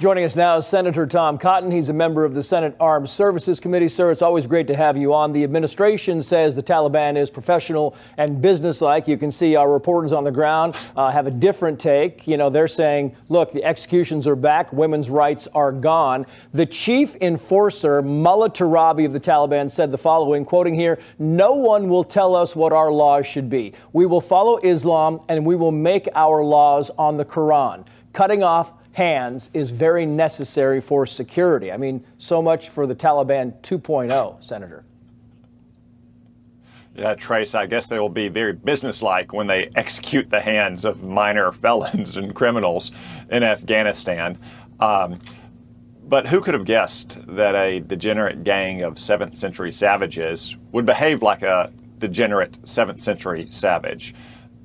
Joining us now is Senator Tom Cotton. He's a member of the Senate Armed Services Committee. Sir, it's always great to have you on. The administration says the Taliban is professional and businesslike. You can see our reporters on the ground have a different take. You know, they're saying, look, the executions are back. Women's rights are gone. The chief enforcer, Mullah Turabi of the Taliban, said the following, quoting here, "No one will tell us what our laws should be. We will follow Islam and we will make our laws on the Quran. Cutting off hands is very necessary for security." I mean, so much for the Taliban 2.0, Senator. Yeah, Trace, I guess they will be very businesslike when they execute the hands of minor felons and criminals in Afghanistan. But who could have guessed that a degenerate gang of 7th century savages would behave like a degenerate 7th century savage?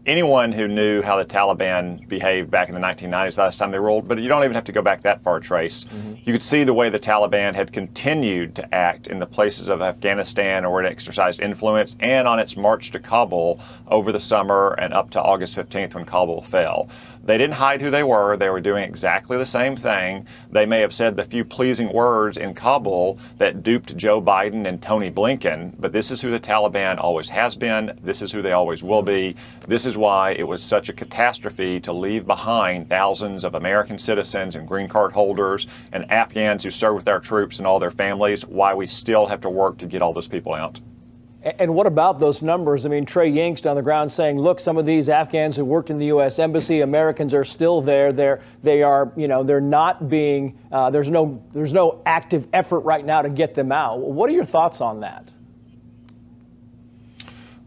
Anyone who knew how the Taliban behaved back in the 1990s, last time they ruled, but you don't even have to go back that far, Trace. You could see the way the Taliban had continued to act in the places of Afghanistan where it exercised influence and on its march to Kabul over the summer and up to August 15th when Kabul fell. They didn't hide who they were. They were doing exactly the same thing. They may have said the few pleasing words in Kabul that duped Joe Biden and Tony Blinken, but this is who the Taliban always has been. This is who they always will be. This is why it was such a catastrophe to leave behind thousands of American citizens and green card holders and Afghans who served with our troops and all their families, why we still have to work to get all those people out. And what about those numbers? I mean, Trey Yingst on the ground saying, look, some of these Afghans who worked in the U.S. Embassy, Americans are still there. They are, you know, they're not being, there's no active effort right now to get them out. What are your thoughts on that?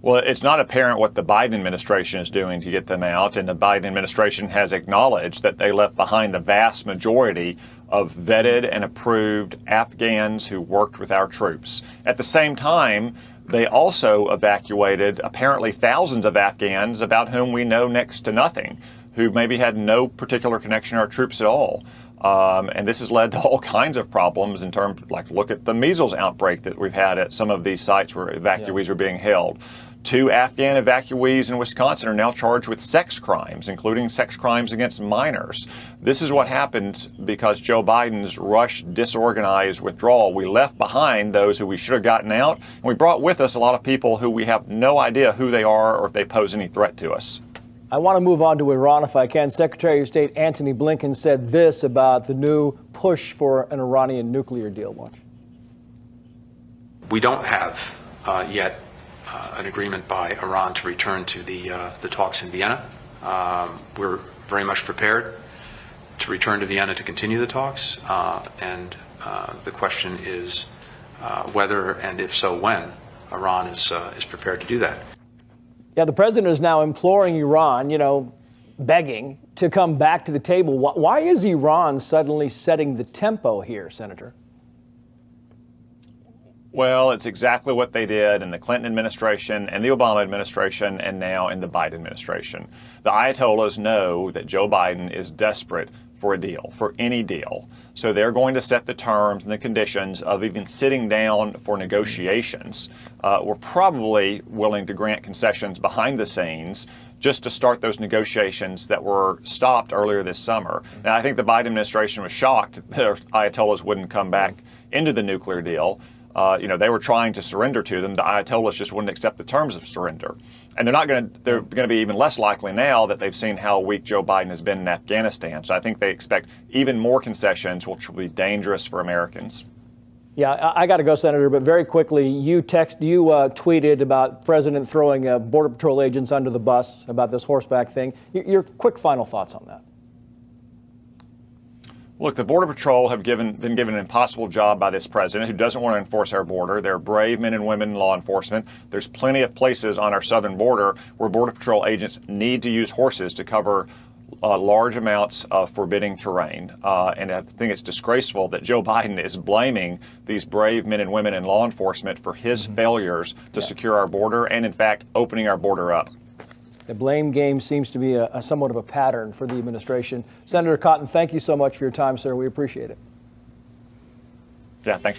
Well, it's not apparent what the Biden administration is doing to get them out, and the Biden administration has acknowledged that they left behind the vast majority of vetted and approved Afghans who worked with our troops. At the same time, they also evacuated apparently thousands of Afghans about whom we know next to nothing, who maybe had no particular connection to our troops at all. And this has led to all kinds of problems in terms, like, look at the measles outbreak that we've had at some of these sites where evacuees are being held. 2 Afghan evacuees in Wisconsin are now charged with sex crimes, including sex crimes against minors. This is what happened because Joe Biden's rushed, disorganized withdrawal. We left behind those who we should have gotten out, and we brought with us a lot of people who we have no idea who they are or if they pose any threat to us. I want to move on to Iran if I can. Secretary of State Antony Blinken said this about the new push for an Iranian nuclear deal. Watch. We don't have yet an agreement by Iran to return to the talks in Vienna. We're very much prepared to return to Vienna to continue the talks, and the question is whether, and if so, when Iran is prepared to do that. Yeah, the president is now imploring Iran, you know, begging to come back to the table. Why is Iran suddenly setting the tempo here, Senator? Well, it's exactly what they did in the Clinton administration and the Obama administration and now in the Biden administration. The Ayatollahs know that Joe Biden is desperate for a deal, for any deal. So they're going to set the terms and the conditions of even sitting down for negotiations. We're probably willing to grant concessions behind the scenes just to start those negotiations that were stopped earlier this summer. Now, I think the Biden administration was shocked that Ayatollahs wouldn't come back into the nuclear deal. You know, they were trying to surrender to them. The Ayatollahs just wouldn't accept the terms of surrender. And they're going to be even less likely now that they've seen how weak Joe Biden has been in Afghanistan. So I think they expect even more concessions, which will be dangerous for Americans. Yeah, I got to go, Senator, but very quickly, you tweeted about President throwing Border Patrol agents under the bus about this horseback thing. Your quick final thoughts on that. Look, the Border Patrol have been given an impossible job by this president who doesn't want to enforce our border. They're brave men and women in law enforcement. There's plenty of places on our southern border where Border Patrol agents need to use horses to cover large amounts of forbidding terrain. And I think it's disgraceful that Joe Biden is blaming these brave men and women in law enforcement for his failures to secure our border and, in fact, opening our border up. The blame game seems to be somewhat of a pattern for the administration. Senator Cotton, thank you so much for your time, sir. We appreciate it. Yeah, thanks.